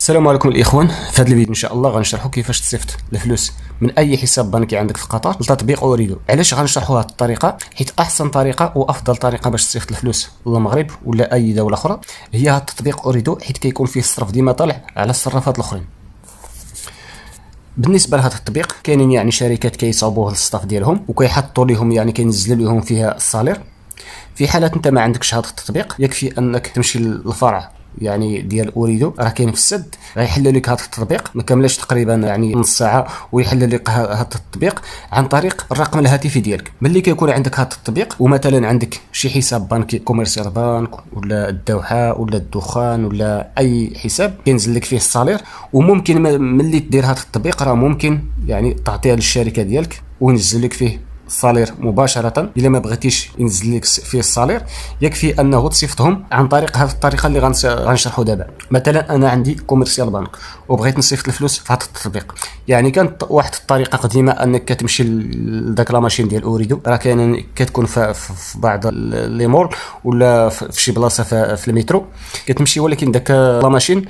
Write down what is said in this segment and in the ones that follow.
السلام عليكم الاخوان. في هذا الفيديو ان شاء الله غنشرحوا كيفاش تصيفط الفلوس من اي حساب بنكي عندك في قطر لتطبيق اوريدو. علاش غنشرحوا هذه الطريقه؟ حيت احسن طريقه وافضل طريقه باش تصيفط الفلوس للمغرب ولا اي دوله اخرى هي هذا التطبيق اوريدو، حيت كيكون فيه الصرف ديما طالع على الصرافات الاخرين. بالنسبه لهذا التطبيق كاينين يعني شركات كيصاوبوه للصطاف ديالهم وكيحطوا لهم يعني كينزلوا لهم فيها الصالير. في حالة انت ما عندكش هذا التطبيق يكفي انك تمشي للفرع يعني ديال اوريدو، راه كاين في السد، غيحل لك هذا التطبيق. ما كملش تقريبا يعني نص ساعه ويحل لك هذا التطبيق عن طريق الرقم الهاتفي ديالك. ملي كيكون عندك هذا التطبيق ومثلا عندك شي حساب بنكي كوميرسيال بانك ولا الدوحه ولا الدخان ولا اي حساب كينزل لك فيه الصالير، وممكن ملي دير هذا التطبيق راه ممكن يعني تعطيها للشركه ديالك وينزل لك فيه الصالير مباشره. الا ما بغيتيش ينزل لك فيه الصالير يكفي انه تصيفطهم عن طريق هذه الطريقه اللي غنشرحوا دابا. مثلا انا عندي كوميرسيال بانك وبغيت نصيفط الفلوس في هذا التطبيق، يعني كانت واحد الطريقه قديمه انك كتمشي لذاك لا ماشين ديال اوريدو، راه كاين كتكون في بعض لي مول ولا في شي بلاصه في المترو كتمشي، ولكن داك لا ماشين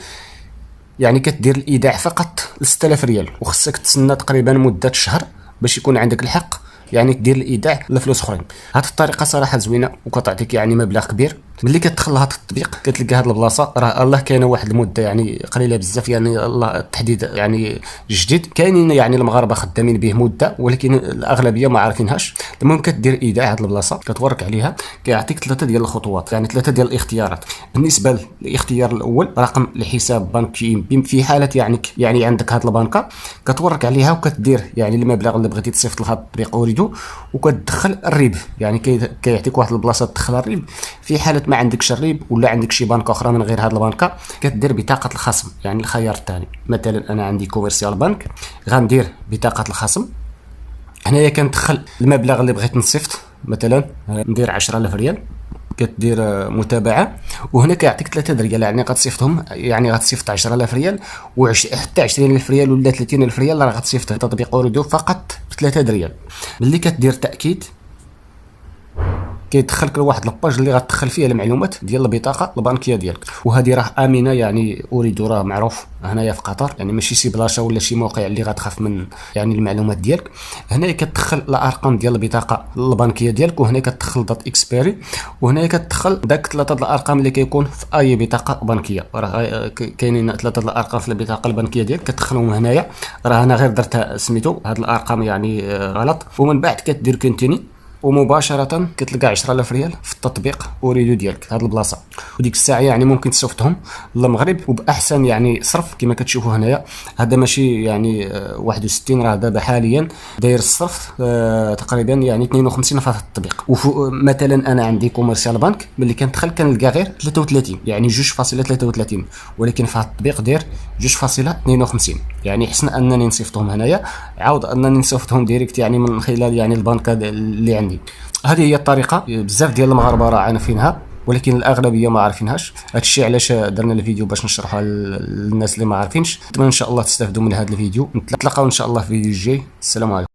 يعني كتدير الايداع فقط ل 6000 ريال وخصك تسنى تقريبا مده شهر باش يكون عندك الحق يعني تدير الايداع لفلوس اخرين. هذه الطريقه صراحه زوينه وكتعطيك يعني مبلغ كبير. ملي كتدخل لهذا التطبيق كتلقى هذه البلاصه راه الله كاينه واحد المده يعني قليله بزاف، يعني الله التحديد يعني جديد. كاينين يعني المغاربه خدامين به مده ولكن الاغلبيه ما عارفينهاش. المهم كدير ايداع هذه البلاصه كتورك عليها، كيعطيك ثلاثه ديال الخطوات يعني ثلاثه ديال الاختيارات. بالنسبه للاختيار الاول رقم الحساب بنكي في حاله يعني عندك هذه البنكه كتورك عليها وكتدير يعني المبلغ اللي بغيتي تصيفط لهذا التطبيق اوريدو وكتدخل الريب، يعني كيعطيك واحد البلاصه تدخل الريب. في حاله ما عندكش الريب ولا عندك شي بنكه اخرى من غير هذه البنكه كدير بطاقه الخصم، يعني الخيار الثاني. مثلا انا عندي كوميرسيال بانك غندير بطاقه الخصم. هنايا كندخل المبلغ اللي بغيت نصيفط، مثلا ندير 10000 ريال، كدير متابعه وهنا كيعطيك 3 ريال، يعني غتصيفطهم يعني غتصيفط 10000 ريال وحتى 20000 ريال ولا 30000 ريال راه غتصيفط تطبيق اوريدو فقط ب 3 ريال. ملي كدير تاكيد كيدخلك لواحد لاباج اللي غتدخل فيها المعلومات ديال البطاقه البنكيه ديالك، وهذه راه امنه. يعني اوريدو راه معروف هنايا في قطر، يعني ماشي شي بلاصه ولا شي موقع اللي غتخاف من يعني المعلومات ديالك. هنايا كتدخل الارقام ديال البطاقه البنكيه ديالك، وهنا كتدخل دات اكسبيري، وهنا كتدخل داك 3 الارقام اللي كيكون في اي بطاقه بنكيه. راه كاينين 3 الارقام في البطاقه البنكيه ديالك كتدخلهم هنايا. راه انا غير درتها سميتو هاد الارقام يعني غلط، ومن بعد كدير كونتيني ومباشره كتلقى 10000 ريال في التطبيق اوريدو ديالك هاد البلاصه. وديك الساعه يعني ممكن تصيفطهم للمغرب وباحسن يعني صرف كما كتشوفوا هنايا. هذا ماشي يعني 61، راه دابا حاليا داير الصرف تقريبا يعني 52 في هذا التطبيق. مثلا انا عندي كوميرسيال بانك ملي كندخل كنلقى غير 33 يعني 2.33، ولكن في هذا التطبيق داير 2.52. يعني حسن انني نصيفطهم هنايا عاود انني نصيفطهم ديريكت يعني من خلال يعني البنكه اللي عندي. هذه هي الطريقه. بزاف ديال المغاربه راه عارفينها ولكن الاغلبيه ما عارفينهاش. هادشي علاش درنا الفيديو باش نشرحها للناس اللي ما عارفينش. نتمنى ان شاء الله تستافدوا من هذا الفيديو. نتلاقاو ان شاء الله في الفيديو الجاي. السلام عليكم.